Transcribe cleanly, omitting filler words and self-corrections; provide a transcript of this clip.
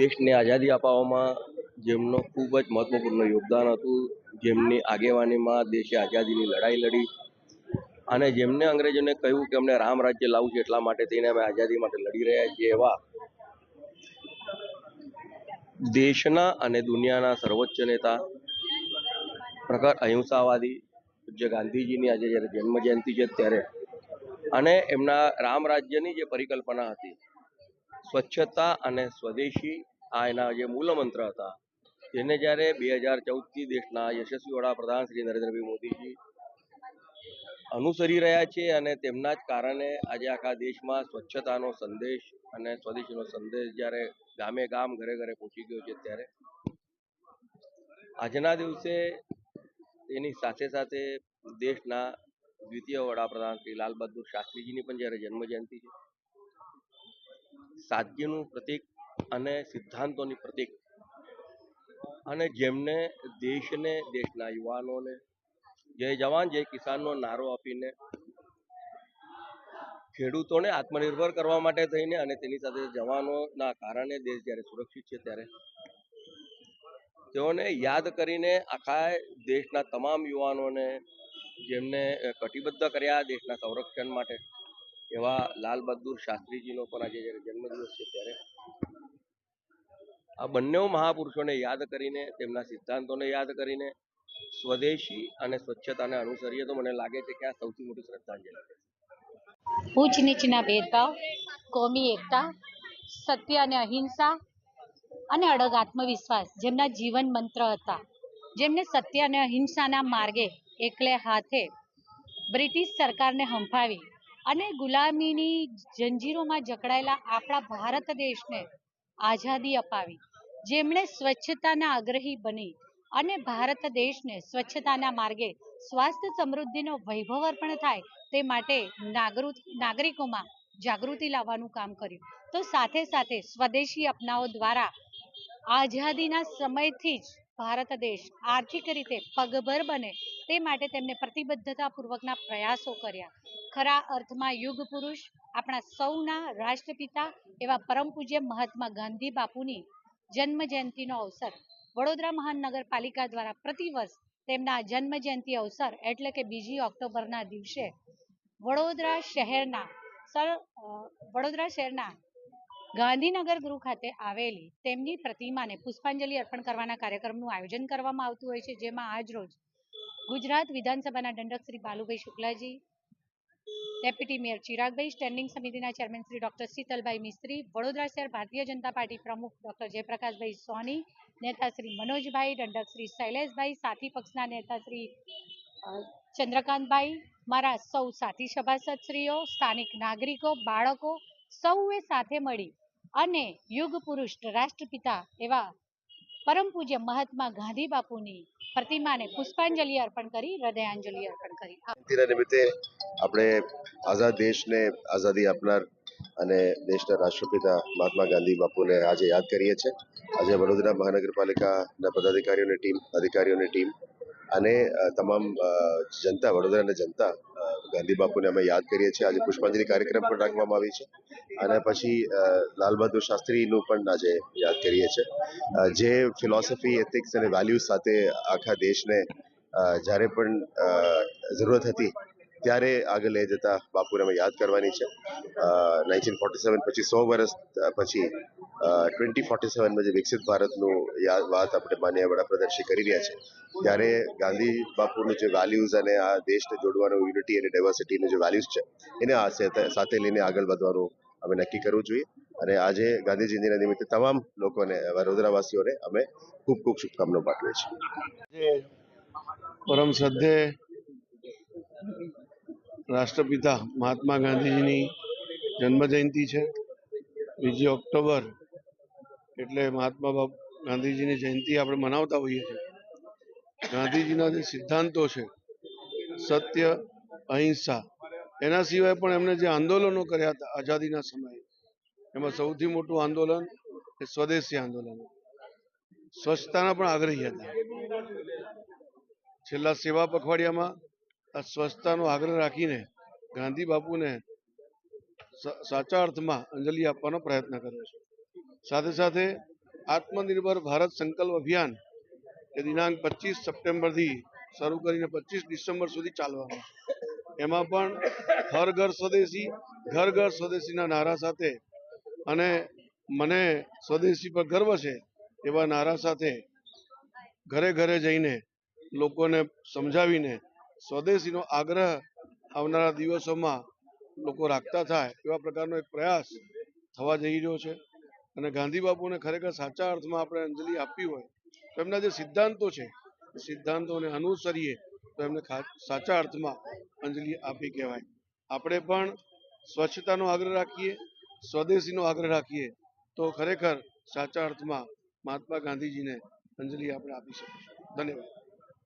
દેશને આઝાદી અપાવવામાં જેમનો ખૂબ જ મહત્વપૂર્ણ યોગદાન હતું, જેમની આગેવાનીમાં દેશે આઝાદીની લડાઈ લડી અને જેમને અંગ્રેજોને કહ્યું કે અમને રામ રાજ્ય લાવવું છે, એટલા માટે થઈને અમે આઝાદી માટે લડી રહ્યા છીએ, એવા દેશના અને દુનિયાના સર્વોચ્ચ નેતા પ્રખર અહિંસાવાદી પૂજ્ય ગાંધીજીની આજે જ્યારે જન્મ જયંતિ છે ત્યારે અને એમના રામ રાજ્યની જે પરિકલ્પના હતી, સ્વચ્છતા અને સ્વદેશી, આ એના જે મૂળ મંત્ર હતા, જેને જ્યારે 2014થી દેશના યશસ્વી વડાપ્રધાન શ્રી નરેન્દ્રભાઈ મોદીજી અનુસરી રહ્યા છે અને તેમના જ કારણે આજે આખા દેશમાં સ્વચ્છતાનો સંદેશ અને સ્વદેશીનો સંદેશ જ્યારે ગામે ગામ ઘરે ઘરે પહોંચી ગયો છે, ત્યારે આજના દિવસે એની સાથે સાથે દેશના દ્વિતીય વડાપ્રધાન શ્રી લાલ બહાદુર શાસ્ત્રીજીની પણ જ્યારે જન્મ જયંતિ છે, સાદગીનું પ્રતીક અને સિદ્ધાંતોની પ્રતીક, અને જેમને દેશને, દેશના યુવાનોને જય જવાન જય કિસાનનો નારો આપીને ખેડૂતોને આત્મનિર્ભર કરવા માટે થઈને અને તેની સાથે જવાનોના કારણે દેશ જ્યારે સુરક્ષિત છે, ત્યારે તેઓને યાદ કરીને આખા દેશના તમામ યુવાનોને જેમને કટિબદ્ધ કર્યા દેશના સંરક્ષણ માટે, એવા લાલ બહાદુર શાસ્ત્રીજીનો પણ આજે જ્યારે જન્મદિવસ છે, ત્યારે આ બંને મહાપુરુષોને યાદ કરીને, તેમના સિદ્ધાંતોને યાદ કરીને સ્વદેશી અને સ્વચ્છતાને અનુસરીએ તો મને લાગે છે કે આ સૌથી મોટી શ્રદ્ધાંજલિ છે. ઊંચ નીચના ભેદભાવ, કોમી એકતા, સત્ય અને અહિંસા અને અડગ આત્મવિશ્વાસ જેમના જીવન મંત્ર હતા, જેમને સત્ય અને અહિંસાના માર્ગે એકલે હાથે બ્રિટિશ સરકારને હંફાવી અને ગુલામીની જંજીરોમાં જકડાયેલા આપણા ભારત દેશને આઝાદી અપાવી, જેમણે સ્વચ્છતાના આગ્રહી બની અને ભારત દેશને સ્વચ્છતાના માર્ગે સ્વાસ્થ્ય સમૃદ્ધિનો વૈભવ અર્પણ થાય તે માટે નાગરિકોમાં જાગૃતિ લાવવાનું કામ કર્યું. તો સાથે સાથે સ્વદેશી અપનાવો દ્વારા આઝાદીના સમયથી જ ભારત દેશ આર્થિક રીતે પગભર બને તે માટે તેમને પ્રતિબદ્ધતાપૂર્વકના પ્રયાસો કર્યા. ખરા અર્થમાં યુગ પુરુષ, આપણા સૌના રાષ્ટ્રપિતા એવા પરમ પૂજ્ય મહાત્મા ગાંધી બાપુની જન્મ જયંતિનો અવસર વડોદરા મહાનગરપાલિકા દ્વારા પ્રતિવર્ષ તેમના જન્મ જયંતિ અવસર એટલે કે 2 ઓક્ટોબરના દિવસે વડોદરા શહેરના ગાંધીનગર ગૃહ ખાતે આવેલી તેમની પ્રતિમાને પુષ્પાંજલિ અર્પણ કરવાના કાર્યક્રમનું આયોજન કરવામાં આવતું હોય છે, જેમાં આજ રોજ ગુજરાત વિધાનસભાના દંડક શ્રી બાલુભાઈ શુક્લાજી, ડેપ્યુટી મેયર ચિરાગભાઈ, સ્ટેન્ડિંગ સમિતિના ચેરમેન શ્રી ડોક્ટર શીતલભાઈ મિસ્ત્રી, વડોદરા શહેર ભારતીય જનતા પાર્ટી પ્રમુખ ડોક્ટર જયપ્રકાશભાઈ સોની, નેતા શ્રી મનોજભાઈ, દંડક શ્રી શૈલેષભાઈ, સાથી પક્ષના નેતા શ્રી ચંદ્રકાંતભાઈ, મારા સૌ સાથી સભાસદશ્રીઓ, સ્થાનિક નાગરિકો, બાળકો સૌએ સાથે મળી અને યુગ પુરુષ રાષ્ટ્રપિતા એવા પરમ પૂજ્ય મહાત્મા ગાંધી બાપુની પ્રતિમાને પુષ્પાંજલિ અર્પણ કરી હૃદયાંજલિ અર્પણ કરી. નિમિત્તે આપણે આઝાદ દેશને આઝાદી આપનાર અને દેશના રાષ્ટ્રપિતા મહાત્મા ગાંધી બાપુને આજે યાદ કરીએ છીએ. આજે વડોદરા મહાનગરપાલિકાના પદાધિકારીઓની ટીમ, અધિકારીઓની ટીમ અને તમામ જનતા, વડોદરાની જનતા ગાંધી બાપુને અમે યાદ કરીએ છીએ. આજે પુષ્પાંજલિ કાર્યક્રમ પણ રાખવામાં આવી છે અને પછી લાલ બહાદુર શાસ્ત્રીનું પણ આજે યાદ કરીએ છીએ. જે ફિલોસોફી, એથિક્સ અને વેલ્યુઝ સાથે આખા દેશને જ્યારે પણ જરૂરત હતી ત્યારે આગળ લઈ જતા બાપુને અમે યાદ કરવાની છે. 1947 પછી 100 વર્ષ પછી 2047માં જે વિકસિત ભારતનું વાત આપણે માનનીય વડાપ્રધાનશ્રી કરી રહ્યા છે, ત્યારે ગાંધી બાપુનું જે વેલ્યુઝ અને આ દેશને જોડવાનું યુનિટી અને ડાયવર્સિટીનું જે વેલ્યુઝ છે એને આ સાથે લઈને આગળ વધવાનું અમે નક્કી કરવું જોઈએ. અને આજે ગાંધી જયંતિના નિમિત્તે તમામ લોકોને, વડોદરાવાસીઓને અમે ખૂબ ખૂબ શુભકામનાઓ પાઠવીએ છીએ. પરમ શ્રદ્ધેય રાષ્ટ્રપિતા મહાત્મા ગાંધીજીની જન્મ જયંતિ છે. 2 ઓક્ટોબર એટલે મહાત્મા ગાંધીજીની જયંતિ આપણે મનાવતા હોઈએ છીએ. ગાંધીજીના જે સિદ્ધાંતો છે, સત્ય, અહિંસા, એના સિવાય પણ એમણે જે આંદોલનો કર્યા હતા આઝાદીના સમયે, એમાં સૌથી મોટું આંદોલન એ સ્વદેશી આંદોલન. સ્વચ્છતાના પણ આગ્રહી હતા. છેલ્લા સેવા પખવાડિયામાં આ સ્વચ્છતાનો આગ્રહ રાખીને ગાંધી બાપુને સાચા અર્થમાં અંજલિ આપવાનો પ્રયત્ન કર્યો છે. સાથે સાથે આત્મનિર્ભર ભારત સંકલ્પ અભિયાન એ દિનાંક 25 સપ્ટેમ્બરથી શરૂ કરીને 25 ડિસેમ્બર સુધી ચાલવાનું છે। એમાં પણ હર ઘર સ્વદેશી ઘર ઘર સ્વદેશીના નારા સાથે અને મને સ્વદેશી પર ગર્વ છે એવા નારા સાથે ઘરે ઘરે જઈને લોકોને સમજાવીને સ્વદેશીનો આગ્રહ આવનારા દિવસોમાં લોકો રાખતા થાય એવા પ્રકારનો એક પ્રયાસ થવા જઈ રહ્યો છે। અને ગાંધી બાપુને ખરેખર સાચા અર્થમાં આપણે અંજલિ આપવી હોય તો એમના જે સિદ્ધાંતો છે એ સિદ્ધાંતોને અનુસરીએ તો એમને સાચા અર્થમાં અંજલિ આપી કહેવાય। આપણે પણ સ્વચ્છતાનો આગ્રહ રાખીએ, સ્વદેશીનો આગ્રહ રાખીએ તો ખરેખર સાચા અર્થમાં મહાત્મા ગાંધીજીને અંજલિ આપણે આપી શકીશું। ધન્યવાદ।